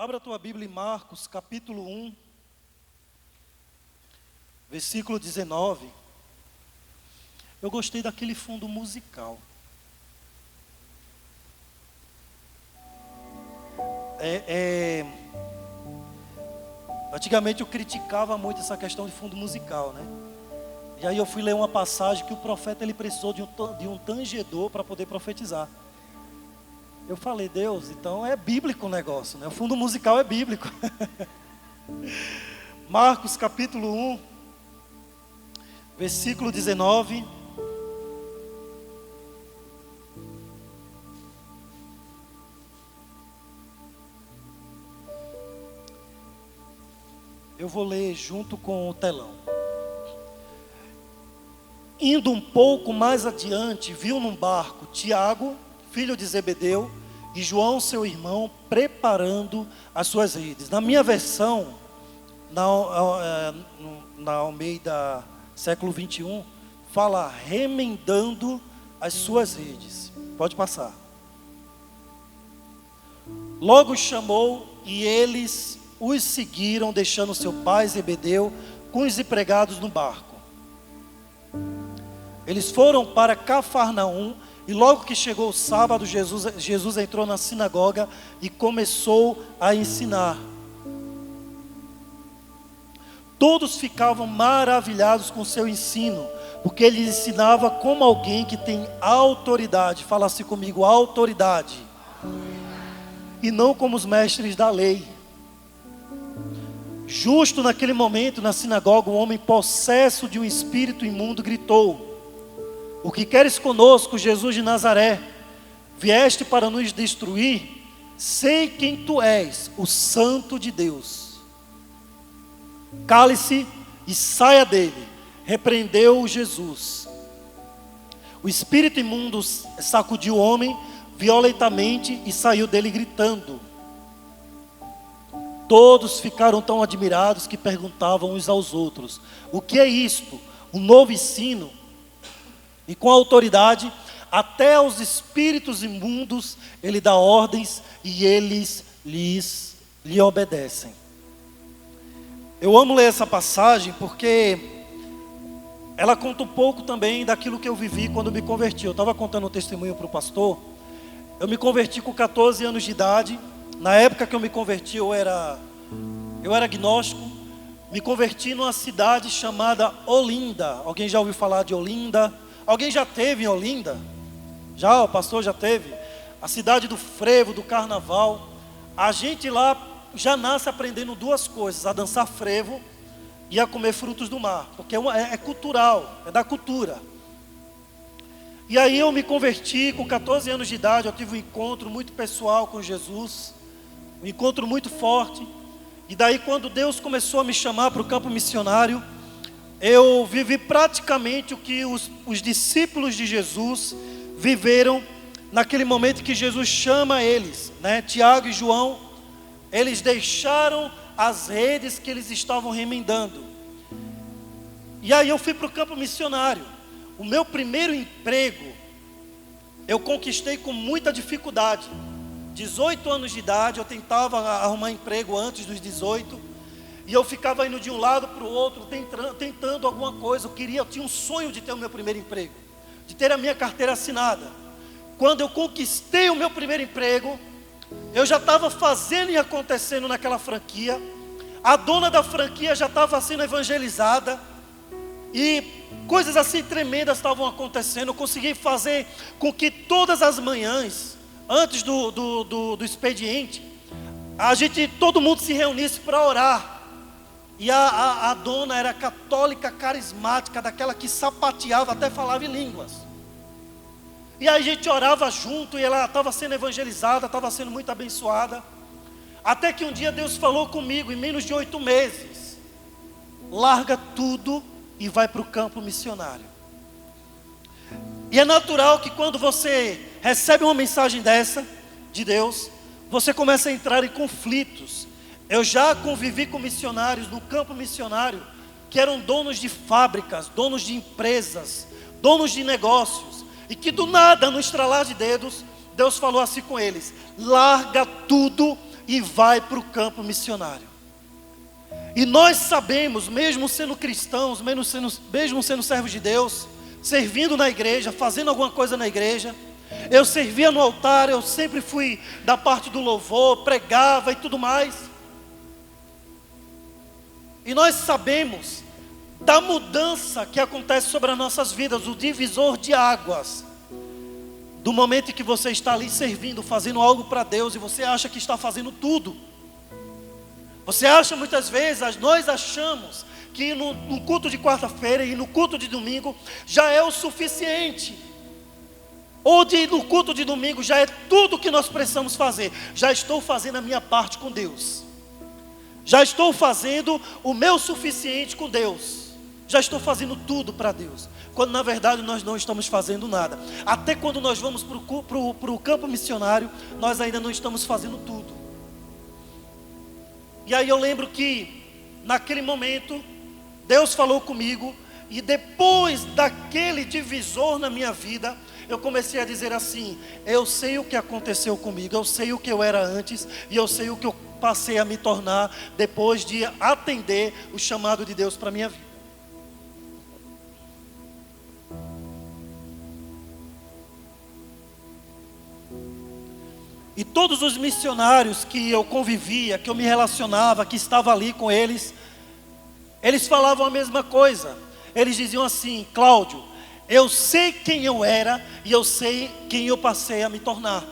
Abra a tua Bíblia em Marcos, capítulo 1, versículo 19. Eu gostei daquele fundo musical. Antigamente eu criticava muito essa questão de fundo musical, né? E aí eu fui ler uma passagem que o profeta ele precisou de um tangedor para poder profetizar. Eu falei, Deus, então é bíblico o negócio, né? O fundo musical é bíblico. Marcos capítulo 1, versículo 19. Eu vou ler junto com o telão. Indo um pouco mais adiante, viu num barco Tiago, filho de Zebedeu, e João, seu irmão, preparando as suas redes. Na minha versão, na Almeida, século 21, fala remendando as suas redes. Pode passar. Logo chamou e eles os seguiram, deixando seu pai Zebedeu com os empregados no barco. Eles foram para Cafarnaum. E logo que chegou o sábado, Jesus entrou na sinagoga e começou a ensinar. Todos ficavam maravilhados com seu ensino, porque ele ensinava como alguém que tem autoridade. Fala assim comigo, autoridade. E não como os mestres da lei. Justo naquele momento, na sinagoga, um homem possesso de um espírito imundo gritou: o que queres conosco, Jesus de Nazaré? Vieste para nos destruir? Sei quem tu és, o Santo de Deus. Cale-se e saia dele, repreendeu Jesus. O espírito imundo sacudiu o homem violentamente e saiu dele gritando. Todos ficaram tão admirados que perguntavam uns aos outros: o que é isto? Um novo ensino? E com autoridade, até aos espíritos imundos, ele dá ordens e eles lhe obedecem. Eu amo ler essa passagem porque ela conta um pouco também daquilo que eu vivi quando me converti. Eu estava contando um testemunho para o pastor. Eu me converti com 14 anos de idade. Na época que eu me converti, eu era agnóstico. Me converti numa cidade chamada Olinda. Alguém já ouviu falar de Olinda? Alguém já teve em Olinda? Já, o pastor já teve. A cidade do frevo, do carnaval. A gente lá já nasce aprendendo duas coisas: a dançar frevo e a comer frutos do mar. Porque é cultural, é da cultura. E aí eu me converti com 14 anos de idade. Eu tive um encontro muito pessoal com Jesus. Um encontro muito forte. E daí quando Deus começou a me chamar para o campo missionário, eu vivi praticamente o que os discípulos de Jesus viveram naquele momento que Jesus chama eles, né? Tiago e João, eles deixaram as redes que eles estavam remendando. E aí eu fui para o campo missionário. O meu primeiro emprego, eu conquistei com muita dificuldade. 18 anos de idade, eu tentava arrumar emprego antes dos 18. E eu ficava indo de um lado para o outro, tentando alguma coisa. Eu tinha um sonho de ter o meu primeiro emprego, de ter a minha carteira assinada. Quando eu conquistei o meu primeiro emprego, eu já estava fazendo e acontecendo naquela franquia. A dona da franquia já estava sendo evangelizada. E coisas assim tremendas estavam acontecendo. Eu consegui fazer com que todas as manhãs, antes do expediente, todo mundo se reunisse para orar. E a dona era católica carismática, daquela que sapateava, até falava em línguas. E aí a gente orava junto e ela estava sendo evangelizada, estava sendo muito abençoada. Até que um dia Deus falou comigo, em menos de 8 meses: larga tudo e vai para o campo missionário. E é natural que quando você recebe uma mensagem dessa, de Deus, você começa a entrar em conflitos. Eu já convivi com missionários no campo missionário que eram donos de fábricas, donos de empresas, donos de negócios, e que do nada, no estralar de dedos, Deus falou assim com eles: larga tudo, e vai para o campo missionário. E nós sabemos, mesmo sendo cristãos, mesmo sendo servos de Deus, servindo na igreja, fazendo alguma coisa na igreja, eu servia no altar, eu sempre fui da parte do louvor, pregava e tudo mais. E nós sabemos da mudança que acontece sobre as nossas vidas, o divisor de águas, do momento em que você está ali servindo, fazendo algo para Deus, e você acha que está fazendo tudo. Você acha muitas vezes, nós achamos que no culto de quarta-feira e no culto de domingo já é o suficiente. Ou no culto de domingo já é tudo que nós precisamos fazer. Já estou fazendo a minha parte com Deus. Já estou fazendo o meu suficiente com Deus. Já estou fazendo tudo para Deus. Quando na verdade nós não estamos fazendo nada. Até quando nós vamos para o campo missionário, nós ainda não estamos fazendo tudo. E aí eu lembro que naquele momento Deus falou comigo. E depois daquele divisor na minha vida, eu comecei a dizer assim: eu sei o que aconteceu comigo, eu sei o que eu era antes, e eu sei o que eu passei a me tornar depois de atender o chamado de Deus para a minha vida. E todos os missionários que eu convivia, que eu me relacionava, que estava ali com eles, eles falavam a mesma coisa. Eles diziam assim: Cláudio, eu sei quem eu era e eu sei quem eu passei a me tornar,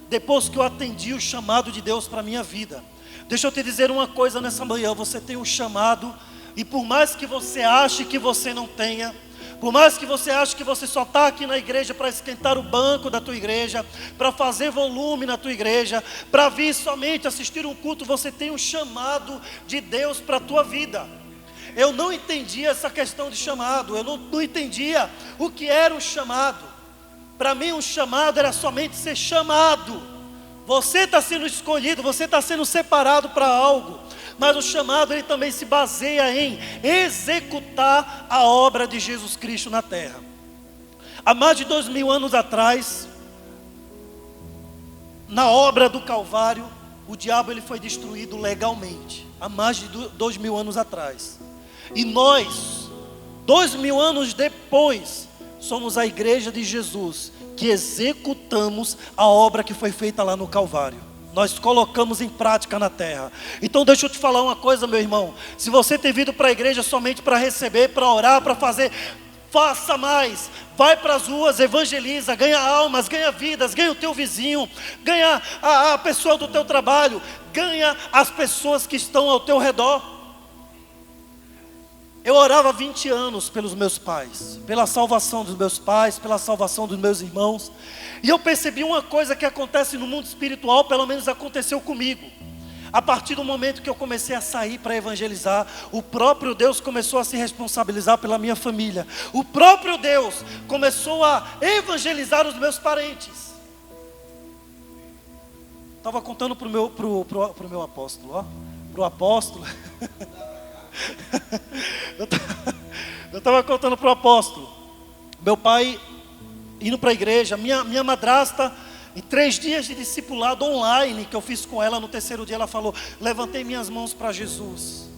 depois que eu atendi o chamado de Deus para a minha vida. Deixa eu te dizer uma coisa nessa manhã: você tem um chamado, e por mais que você ache que você não tenha, por mais que você ache que você só está aqui na igreja para esquentar o banco da tua igreja, para fazer volume na tua igreja, para vir somente assistir um culto, você tem um chamado de Deus para a tua vida. Eu não entendia essa questão de chamado, eu não entendia o que era um chamado. Para mim um chamado era somente ser chamado. Você está sendo escolhido, você está sendo separado para algo. Mas o chamado ele também se baseia em executar a obra de Jesus Cristo na terra. Há mais de 2000 anos atrás, na obra do Calvário, o diabo ele foi destruído legalmente. Há mais de 2000 anos atrás. E nós, 2000 anos depois, somos a igreja de Jesus, que executamos a obra que foi feita lá no Calvário. Nós colocamos em prática na terra. Então deixa eu te falar uma coisa, meu irmão: se você tem vindo para a igreja somente para receber, para orar, para fazer, faça mais. Vai para as ruas, evangeliza, ganha almas, ganha vidas, ganha o teu vizinho, ganha a pessoa do teu trabalho, ganha as pessoas que estão ao teu redor. Eu orava 20 anos pelos meus pais, pela salvação dos meus pais, pela salvação dos meus irmãos. E eu percebi uma coisa que acontece no mundo espiritual, pelo menos aconteceu comigo. A partir do momento que eu comecei a sair para evangelizar, o próprio Deus começou a se responsabilizar pela minha família. O próprio Deus começou a evangelizar os meus parentes. Estava contando pro meu apóstolo, ó. Pro apóstolo. Eu estava contando para o apóstolo. Meu pai indo para a igreja, minha madrasta, em 3 dias de discipulado online que eu fiz com ela, no 3º dia ela falou: levantei minhas mãos para Jesus.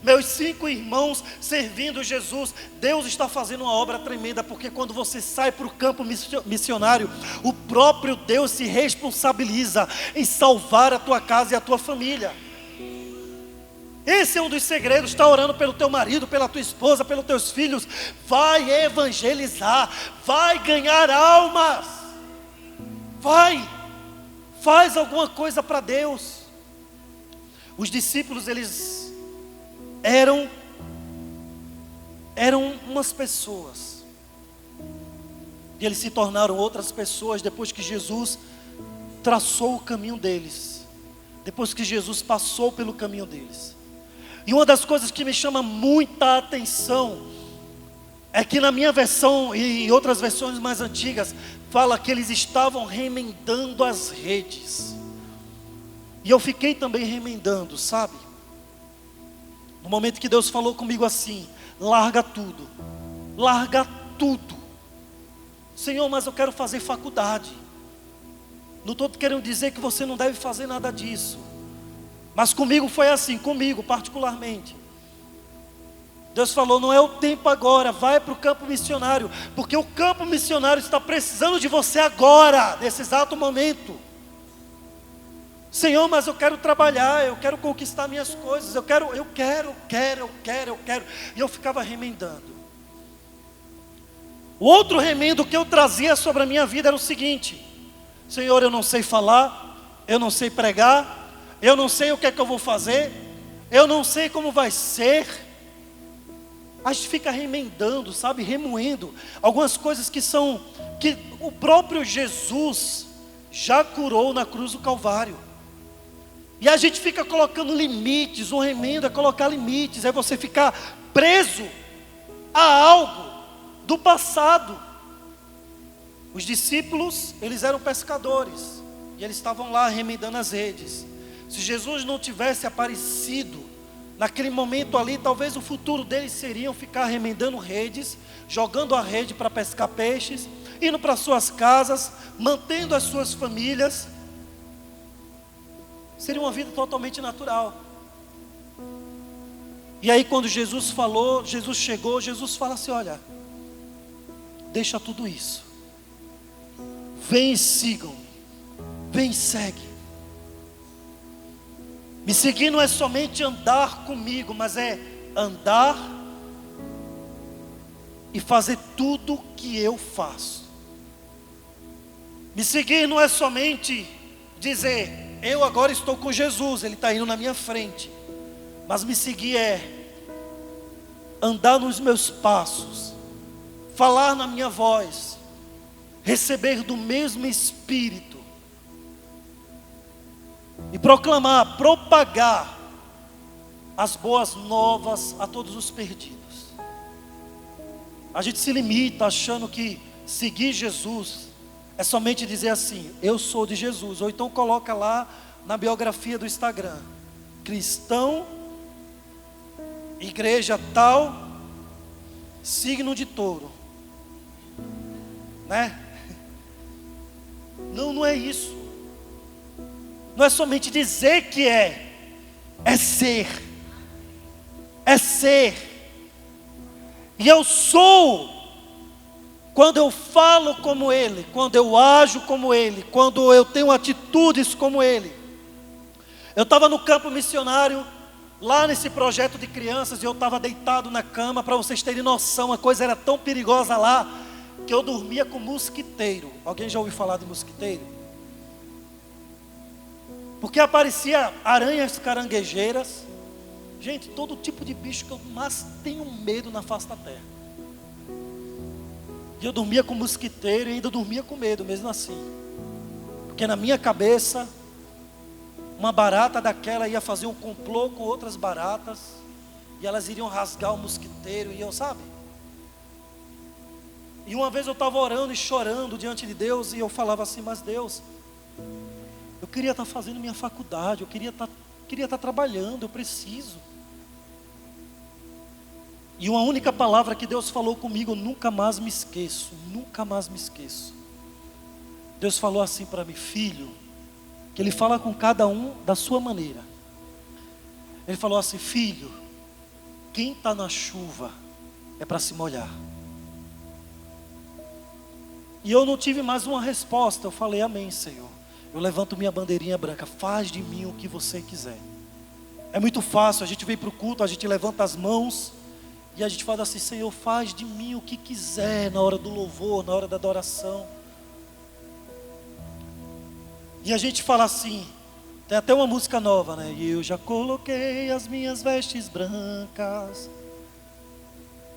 Meus 5 irmãos servindo Jesus. Deus está fazendo uma obra tremenda, porque quando você sai para o campo missionário, o próprio Deus se responsabiliza em salvar a tua casa e a tua família. Esse é um dos segredos. Está orando pelo teu marido, pela tua esposa, pelos teus filhos. Vai evangelizar, vai ganhar almas. Faz alguma coisa para Deus. Os discípulos, eles eram umas pessoas, e eles se tornaram outras pessoas depois que Jesus traçou o caminho deles, depois que Jesus passou pelo caminho deles. E uma das coisas que me chama muita atenção é que na minha versão e em outras versões mais antigas, fala que eles estavam remendando as redes. E eu fiquei também remendando, sabe? No momento que Deus falou comigo assim: larga tudo. Larga tudo. Senhor, mas eu quero fazer faculdade. Não estou querendo dizer que você não deve fazer nada disso. Mas comigo foi assim, comigo particularmente. Deus falou, não é o tempo agora, vai para o campo missionário, porque o campo missionário está precisando de você agora, nesse exato momento. Senhor, mas eu quero trabalhar, eu quero conquistar minhas coisas, eu quero. E eu ficava remendando. O outro remendo que eu trazia sobre a minha vida era o seguinte: Senhor, eu não sei falar, eu não sei pregar, eu não sei o que é que eu vou fazer, eu não sei como vai ser. A gente fica remendando, sabe, remoendo algumas coisas que o próprio Jesus já curou na cruz do Calvário. E a gente fica colocando limites, o remendo é colocar limites, é você ficar preso a algo do passado. Os discípulos, eles eram pescadores, e eles estavam lá remendando as redes. Se Jesus não tivesse aparecido naquele momento ali, talvez o futuro deles seria ficar remendando redes, jogando a rede para pescar peixes, indo para suas casas, mantendo as suas famílias. Seria uma vida totalmente natural. E aí quando Jesus falou, Jesus chegou, Jesus fala assim, olha, deixa tudo isso. Vem e sigam-me. Vem e segue. Me seguir não é somente andar comigo, mas é andar e fazer tudo o que eu faço. Me seguir não é somente dizer, eu agora estou com Jesus, Ele está indo na minha frente. Mas me seguir é andar nos meus passos, falar na minha voz, receber do mesmo Espírito e proclamar, propagar as boas novas a todos os perdidos. A gente se limita achando que seguir Jesus é somente dizer assim, eu sou de Jesus. Ou então coloca lá na biografia do Instagram, cristão, igreja tal, signo de touro, né? Não é isso. Não é somente dizer que é ser. É ser. E eu sou quando eu falo como Ele, quando eu ajo como Ele, quando eu tenho atitudes como Ele. Eu estava no campo missionário, lá nesse projeto de crianças, e eu estava deitado na cama, para vocês terem noção, a coisa era tão perigosa lá, que eu dormia com mosquiteiro. Alguém já ouviu falar de mosquiteiro? Porque aparecia aranhas caranguejeiras, gente, todo tipo de bicho que eu mais tenho medo na face da terra. E eu dormia com mosquiteiro e ainda dormia com medo, mesmo assim. Porque na minha cabeça, uma barata daquela ia fazer um complô com outras baratas, e elas iriam rasgar o mosquiteiro, e eu, sabe? E uma vez eu estava orando e chorando diante de Deus, e eu falava assim, mas Deus, eu queria estar fazendo minha faculdade, eu queria estar trabalhando, eu preciso. E uma única palavra que Deus falou comigo, eu nunca mais me esqueço, nunca mais me esqueço. Deus falou assim para mim, filho, que Ele fala com cada um da sua maneira. Ele falou assim, filho, quem está na chuva é para se molhar. E eu não tive mais uma resposta, eu falei, amém, Senhor. Eu levanto minha bandeirinha branca, faz de mim o que você quiser. É muito fácil, a gente vem para o culto, a gente levanta as mãos e a gente fala assim, Senhor, faz de mim o que quiser na hora do louvor, na hora da adoração. E a gente fala assim, tem até uma música nova, né? E eu já coloquei as minhas vestes brancas,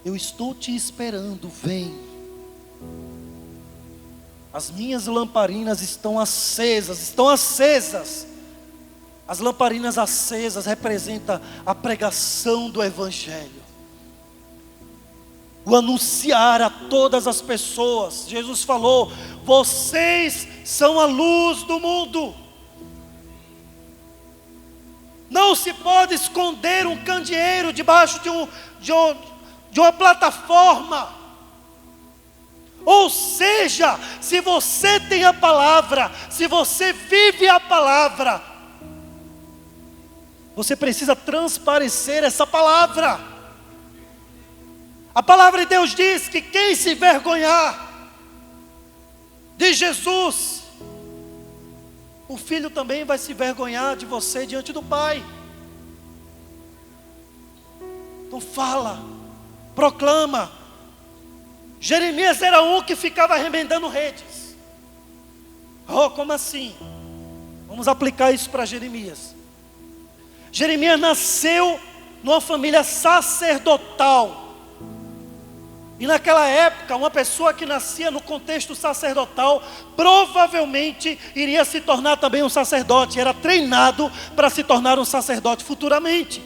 eu estou te esperando, vem. As minhas lamparinas estão acesas. As lamparinas acesas representam a pregação do Evangelho. O anunciar a todas as pessoas. Jesus falou, vocês são a luz do mundo. Não se pode esconder um candeeiro debaixo de uma plataforma. Ou seja, se você tem a palavra, se você vive a palavra, Você precisa transparecer essa palavra. A palavra de Deus diz que quem se envergonhar de Jesus, o filho também vai se envergonhar de você diante do Pai. Então fala, proclama. Jeremias era um que ficava remendando redes. Oh, como assim? Vamos aplicar isso para Jeremias. Jeremias nasceu numa família sacerdotal. E naquela época, uma pessoa que nascia no contexto sacerdotal, provavelmente iria se tornar também um sacerdote. Era treinado para se tornar um sacerdote futuramente.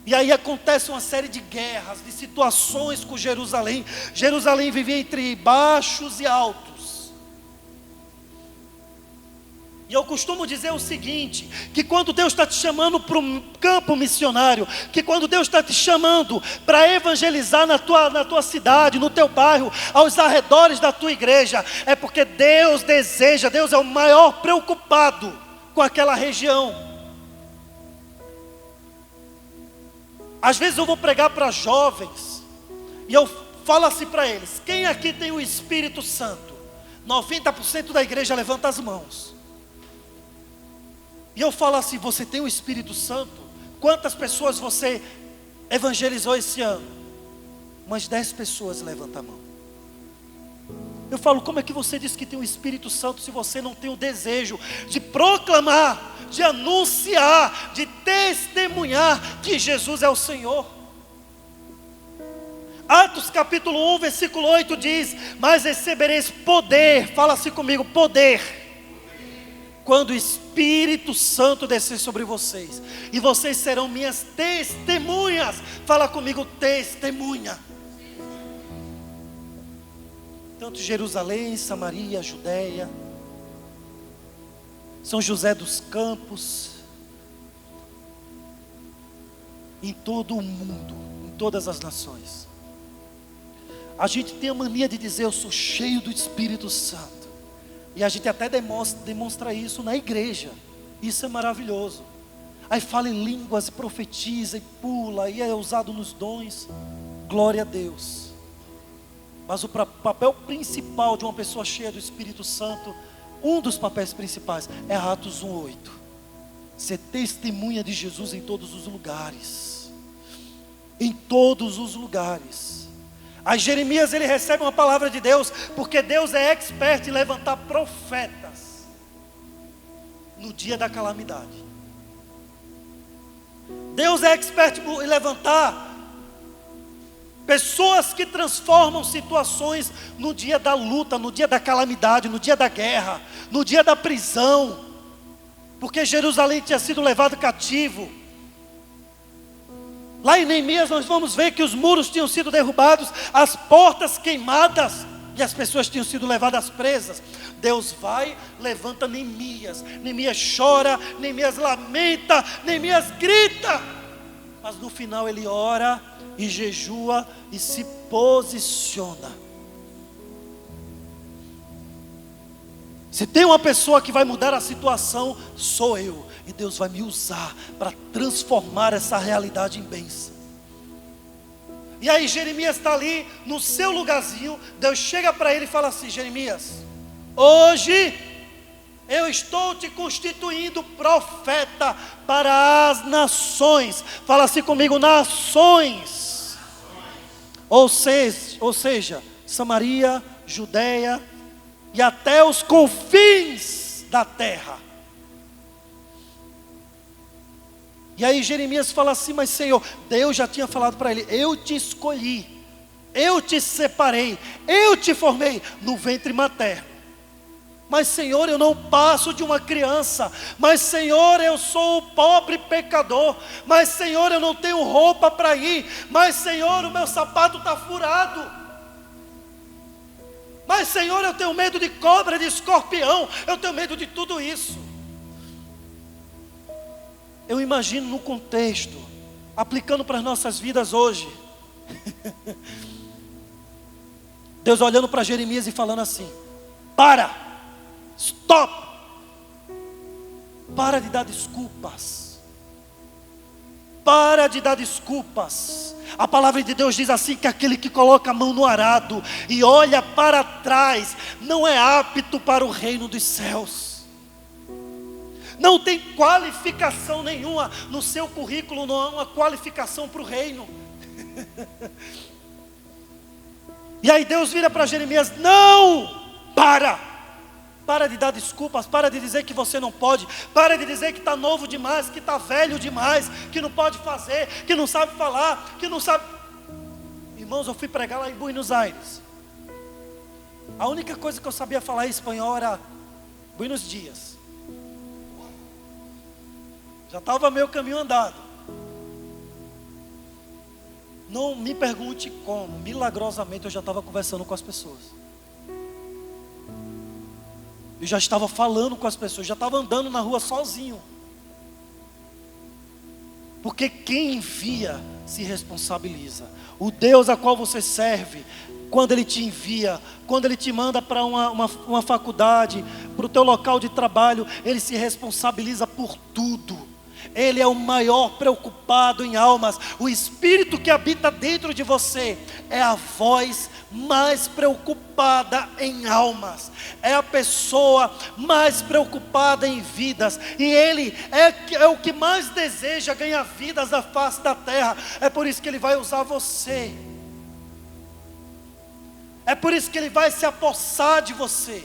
E aí acontece uma série de guerras, de situações com Jerusalém. Jerusalém vivia entre baixos e altos. E eu costumo dizer o seguinte, que quando Deus está te chamando para um campo missionário, que quando Deus está te chamando para evangelizar na tua cidade, no teu bairro, aos arredores da tua igreja, é porque Deus deseja, Deus é o maior preocupado com aquela região. Às vezes eu vou pregar para jovens, e eu falo assim para eles: quem aqui tem o Espírito Santo? 90% da igreja levanta as mãos. E eu falo assim: você tem o Espírito Santo? Quantas pessoas você evangelizou esse ano? Umas 10 pessoas levantam a mão. Eu falo: como é que você diz que tem o Espírito Santo se você não tem o desejo de proclamar, de anunciar, de testemunhar que Jesus é o Senhor? Atos capítulo 1, versículo 8 diz: mas recebereis poder, fala assim comigo, poder, quando o Espírito Santo descer sobre vocês, e vocês serão minhas testemunhas. Fala comigo, testemunha. Tanto Jerusalém, Samaria, Judeia, São José dos Campos, em todo o mundo, em todas as nações. A gente tem a mania de dizer: eu sou cheio do Espírito Santo. E a gente até demonstra isso na igreja. Isso é maravilhoso. Aí fala em línguas, profetiza e pula, e é usado nos dons. Glória a Deus. Mas o papel principal de uma pessoa cheia do Espírito Santo, um dos papéis principais, é Atos 1:8. Ser testemunha de Jesus em todos os lugares. Em todos os lugares. Aí Jeremias, ele recebe uma palavra de Deus, porque Deus é expert em levantar profetas no dia da calamidade. Deus é expert em levantar pessoas que transformam situações no dia da luta, no dia da calamidade, no dia da guerra, no dia da prisão, porque Jerusalém tinha sido levado cativo. Lá em Neemias nós vamos ver que os muros tinham sido derrubados, as portas queimadas, e as pessoas tinham sido levadas presas. Deus vai, levanta Neemias. Neemias chora, Neemias lamenta, Neemias grita. Mas no final ele ora e jejua e se posiciona. Se tem uma pessoa que vai mudar a situação, sou eu. E Deus vai me usar para transformar essa realidade em bênção. E aí Jeremias está ali no seu lugarzinho. Deus chega para ele e fala assim: Jeremias, hoje eu estou te constituindo profeta para as nações. Fala assim comigo, nações. Ou seja, Samaria, Judeia e até os confins da terra. E aí Jeremias fala assim: mas Senhor, Deus já tinha falado para ele: eu te escolhi, eu te separei, eu te formei no ventre materno. Mas Senhor, eu não passo de uma criança. Mas Senhor, eu sou o pobre pecador. Mas Senhor, eu não tenho roupa para ir. Mas Senhor, o meu sapato está furado. Mas Senhor, eu tenho medo de cobra, de escorpião. Eu tenho medo de tudo isso. Eu imagino no contexto, aplicando para as nossas vidas hoje. Deus olhando para Jeremias e falando assim: stop! Para de dar desculpas. para de dar desculpas. A palavra de Deus diz assim, que aquele que coloca a mão no arado e olha para trás, não é apto para o reino dos céus. Não tem qualificação nenhuma no seu currículo, não há uma qualificação para o reino. E aí Deus vira para Jeremias: não, para de dar desculpas, para de dizer que você não pode, para de dizer que está novo demais, que está velho demais, que não pode fazer, que não sabe falar, que não sabe. Irmãos, eu fui pregar lá em Buenos Aires. A única coisa que eu sabia falar em espanhol era Buenos dias. Já estava meio caminho andado. Não me pergunte como, milagrosamente eu já estava conversando com as pessoas. Eu já estava falando com as pessoas, já estava andando na rua sozinho. Porque quem envia se responsabiliza. O Deus a qual você serve, quando Ele te envia, quando Ele te manda para uma faculdade, para o teu local de trabalho, Ele se responsabiliza por tudo. Ele é o maior preocupado em almas. O Espírito que habita dentro de você é a voz mais preocupada em almas. É a pessoa mais preocupada em vidas. E Ele é o que mais deseja ganhar vidas da face da terra. É por isso que Ele vai usar você. É por isso que Ele vai se apossar de você.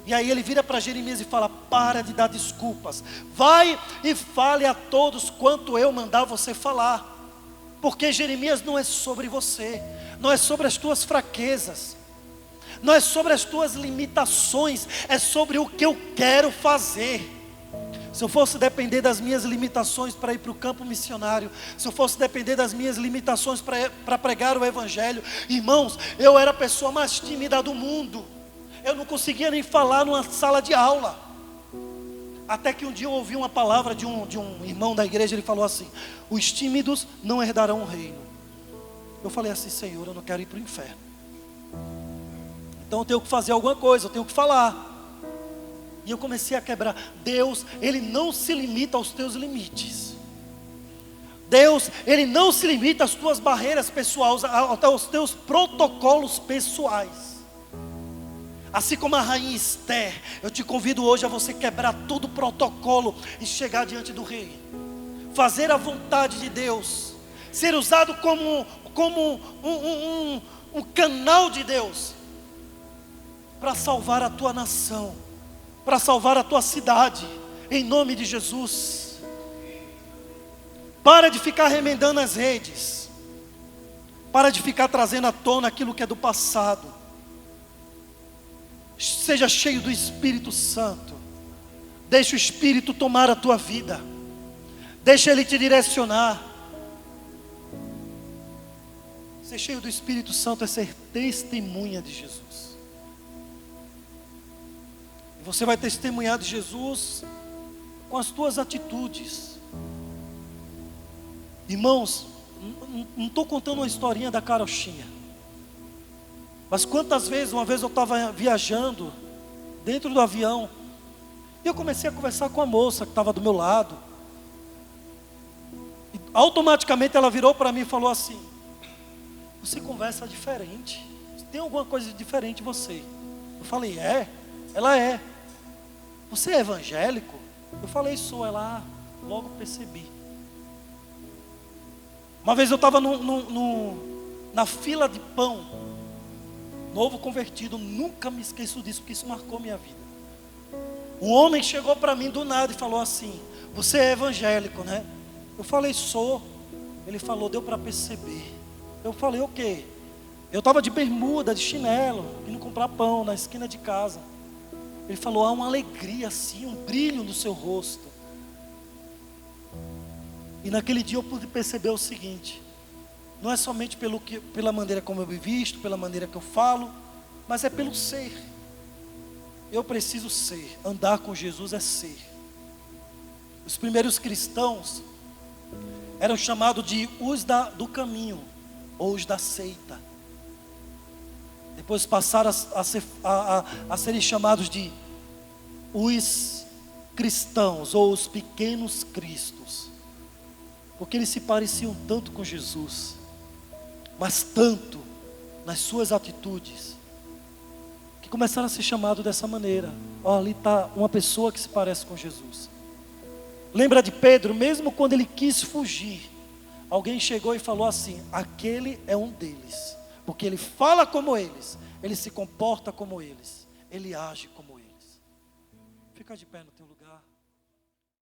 E aí ele vira para Jeremias e fala: para de dar desculpas, vai e fale a todos quanto eu mandar você falar. Porque Jeremias não é sobre você, não é sobre as tuas fraquezas, não é sobre as tuas limitações, é sobre o que eu quero fazer. Se eu fosse depender das minhas limitações para ir para o campo missionário, se eu fosse depender das minhas limitações para pregar o evangelho, irmãos, eu era a pessoa mais tímida do mundo. Eu não conseguia nem falar numa sala de aula. Até que um dia eu ouvi uma palavra de um irmão da igreja. Ele falou assim: os tímidos não herdarão o reino. Eu falei assim: Senhor, eu não quero ir para o inferno. Então eu tenho que fazer alguma coisa, eu tenho que falar. E eu comecei a quebrar. Deus, Ele não se limita aos teus limites. Deus, Ele não se limita às tuas barreiras pessoais, aos teus protocolos pessoais. Assim como a rainha Esther, eu te convido hoje a você quebrar todo o protocolo e chegar diante do rei. Fazer a vontade de Deus. Ser usado como um canal de Deus. Para salvar a tua nação. Para salvar a tua cidade. Em nome de Jesus. Para de ficar remendando as redes. Para de ficar trazendo à tona aquilo que é do passado. Seja cheio do Espírito Santo. Deixa o Espírito tomar a tua vida. Deixa Ele te direcionar. Ser cheio do Espírito Santo é ser testemunha de Jesus. E você vai testemunhar de Jesus com as tuas atitudes. Irmãos, não estou contando uma historinha da carochinha. Mas quantas vezes, uma vez eu estava viajando dentro do avião e eu comecei a conversar com a moça que estava do meu lado. E automaticamente ela virou para mim e falou assim: você conversa diferente, tem alguma coisa diferente em você. Eu falei: é? Ela é. Você é evangélico? Eu falei: sou. Ela, logo percebi. Uma vez eu estava na fila de pão. Novo convertido, nunca me esqueço disso, porque isso marcou minha vida. Um homem chegou para mim do nada e falou assim: você é evangélico, né? Eu falei: sou. Ele falou: deu para perceber. Eu falei: o quê? Eu estava de bermuda, de chinelo, indo comprar pão na esquina de casa. Ele falou: há uma alegria assim, um brilho no seu rosto. E naquele dia eu pude perceber o seguinte: não é somente pela maneira como eu me visto, pela maneira que eu falo, mas é pelo ser. Eu preciso ser. Andar com Jesus é ser. Os primeiros cristãos eram chamados de os do caminho, ou os da seita. Depois passaram a serem chamados de os cristãos, ou os pequenos cristos. porque eles se pareciam tanto com Jesus, mas tanto nas suas atitudes, que começaram a ser chamados dessa maneira. Ó, ali está uma pessoa que se parece com Jesus. Lembra de Pedro? Mesmo quando ele quis fugir, alguém chegou e falou assim: aquele é um deles, porque ele fala como eles, ele se comporta como eles, ele age como eles. Fica de pé no teu lugar.